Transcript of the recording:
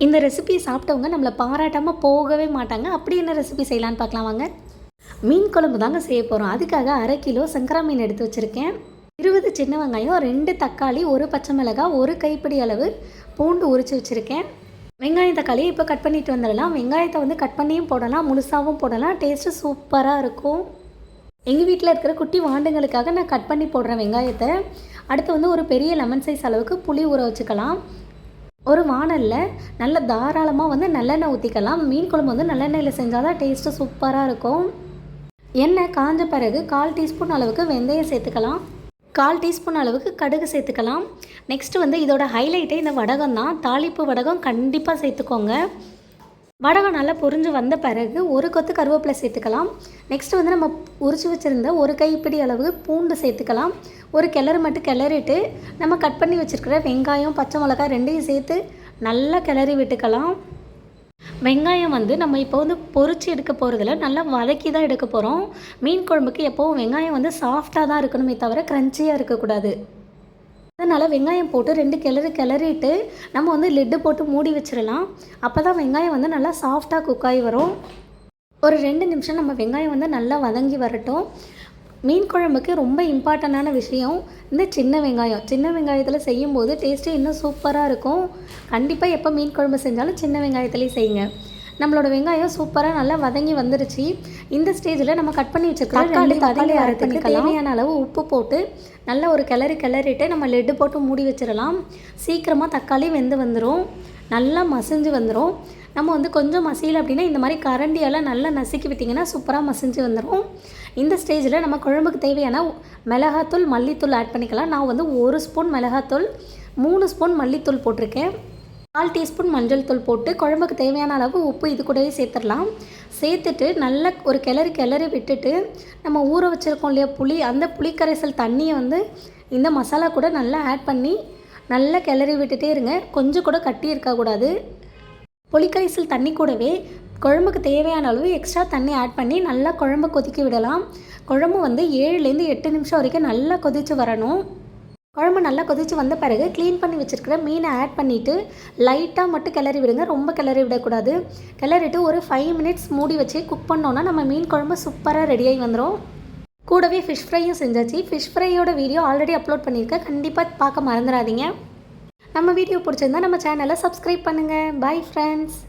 இந்த ரெசிபி சாப்பிட்டவங்க நம்மளை பாராட்டாமல் போகவே மாட்டாங்க. அப்படி என்ன ரெசிபி செய்யலான்னு பார்க்கலாம் வாங்க. மீன் குழம்பு தாங்க செய்ய போகிறோம். அதுக்காக 1/2 கிலோ சங்கரா மீன் எடுத்து வச்சுருக்கேன். 20 சின்ன வெங்காயம், 2 தக்காளி, 1 பச்சை மிளகாய், 1 கைப்பிடி அளவு பூண்டு உரித்து வச்சுருக்கேன். வெங்காயம் தக்காளியை இப்போ கட் பண்ணிட்டு வந்துடலாம். வெங்காயத்தை வந்து கட் பண்ணியும் போடலாம், முழுசாகவும் போடலாம். டேஸ்ட்டு சூப்பராக இருக்கும். எங்கள் வீட்டில் இருக்கிற குட்டி வாண்டுங்களுக்காக நான் கட் பண்ணி போடுறேன் வெங்காயத்தை. அடுத்து வந்து ஒரு பெரிய லெமன் சைஸ் அளவுக்கு புளி ஊற வச்சுக்கலாம். ஒரு வாணலில் நல்ல தாராளமாக வந்து நல்லெண்ணெய் ஊற்றிக்கலாம். மீன் குழம்பு வந்து நல்லெண்ணெயில் செஞ்சால் தான் டேஸ்ட்டு சூப்பராக இருக்கும். எண்ணெய் காஞ்ச பிறகு 1/4 டீஸ்பூன் அளவுக்கு வெந்தயம் சேர்த்துக்கலாம். 1/4 டீஸ்பூன் அளவுக்கு கடுகு சேர்த்துக்கலாம். நெக்ஸ்ட்டு வந்து இதோட ஹைலைட்டே இந்த வடகம் தான். தாளிப்பு வடகம் கண்டிப்பாக சேர்த்துக்கோங்க. வடகம் நல்லா பொரிஞ்சு வந்த பிறகு 1 கொத்து கருவேப்பிலை சேர்த்துக்கலாம். நெக்ஸ்ட்டு வந்து நம்ம உரிச்சு வச்சுருந்த 1 கைப்பிடி அளவு பூண்டு சேர்த்துக்கலாம். ஒரு கிளறு மட்டும் கிளறிட்டு நம்ம கட் பண்ணி வச்சுருக்கிற வெங்காயம், பச்சை மிளகாய் 2யும் சேர்த்து நல்லா கிளறி விட்டுக்கலாம். வெங்காயம் வந்து நம்ம இப்போ வந்து பொரிச்சு எடுக்க போகிறதில்ல, நல்லா வதக்கி தான் எடுக்க போகிறோம். மீன் குழம்புக்கு எப்போவும் வெங்காயம் வந்து சாஃப்டாக தான் இருக்கணுமே தவிர க்ரன்ச்சியாக இருக்கக்கூடாது. அதனால் வெங்காயம் போட்டு 2 கிளறிட்டு நம்ம வந்து லிட்டு போட்டு மூடி வச்சிடலாம். அப்போ தான் வெங்காயம் வந்து நல்லா சாஃப்டாக குக்காகி வரும். ஒரு 2 நிமிஷம் நம்ம வெங்காயம் வந்து நல்லா வதங்கி வரட்டும். மீன் குழம்புக்கு ரொம்ப இம்பார்ட்டண்டான விஷயம் இந்த சின்ன வெங்காயம். சின்ன வெங்காயத்தில் செய்யும்போது டேஸ்ட்டு இன்னும் சூப்பராக இருக்கும். கண்டிப்பாக எப்போ மீன் குழம்பு செஞ்சாலும் சின்ன வெங்காயத்துலேயும் செய்யுங்க. நம்மளோட வெங்காயம் சூப்பராக நல்லா வதங்கி வந்துருச்சு. இந்த ஸ்டேஜில் நம்ம கட் பண்ணி வச்சுருக்கோம் தக்காளி அரைத்துக்கு தேவையான அளவு உப்பு போட்டு நல்லா ஒரு கிளறிட்டு நம்ம லெட்டு போட்டு மூடி வச்சிடலாம். சீக்கிரமாக தக்காளி வெந்து வந்துடும், நல்லா மசிஞ்சு வந்துடும். நம்ம வந்து கொஞ்சம் மசியலை அப்படின்னா இந்த மாதிரி கரண்டியால் நல்லா நசுக்கி விட்டிங்கன்னா சூப்பராக மசிஞ்சு வந்துடும். இந்த ஸ்டேஜில் நம்ம குழம்புக்கு தேவையான மிளகாத்தூள், மல்லித்தூள் ஆட் பண்ணிக்கலாம். நான் வந்து 1 ஸ்பூன் மிளகாத்தூள், 3 ஸ்பூன் மல்லித்தூள் போட்டிருக்கேன். 4 டீஸ்பூன் மஞ்சள் தூள் போட்டு குழம்புக்கு தேவையான அளவு உப்பு இது கூடவே சேர்த்துடலாம். சேர்த்துட்டு நல்லா ஒரு கிளறி விட்டுட்டு நம்ம ஊற வச்சுருக்கோம் இல்லையா புளி, அந்த புளிக்கரைசல் தண்ணியை வந்து இந்த மசாலா கூட நல்லா ஆட் பண்ணி நல்லா கிளறி விட்டுட்டே இருங்க. கொஞ்சம் கூட கட்டி இருக்கக்கூடாது. புளிக்கரைசல் தண்ணி கூடவே குழம்புக்கு தேவையான அளவு எக்ஸ்ட்ரா தண்ணி ஆட் பண்ணி நல்லா குழம்பு கொதிக்க விடலாம். குழம்பு வந்து 7லேருந்து 8 நிமிஷம் வரைக்கும் நல்லா கொதித்து வரணும். குழம்பு நல்லா கொதித்து வந்த பிறகு க்ளீன் பண்ணி வச்சுருக்கிற மீனை ஆட் பண்ணிவிட்டு லைட்டாக மட்டும் கிளறி விடுங்க, ரொம்ப கிளறி விடக்கூடாது. கிளறிட்டு ஒரு 5 மினிட்ஸ் மூடி வச்சு குக் பண்ணோன்னா நம்ம மீன் குழம்பு சூப்பராக ரெடியாகி வந்துடும். கூடவே ஃபிஷ் ஃப்ரையும் செஞ்சாச்சு. ஃபிஷ் ஃப்ரையோட வீடியோ ஆல்ரெடி அப்லோட் பண்ணியிருக்கேன், கண்டிப்பாக பார்க்க மறந்துடாதீங்க. நம்ம வீடியோ பிடிச்சிருந்தா நம்ம சேனலை சப்ஸ்கிரைப் பண்ணுங்கள். Bye friends.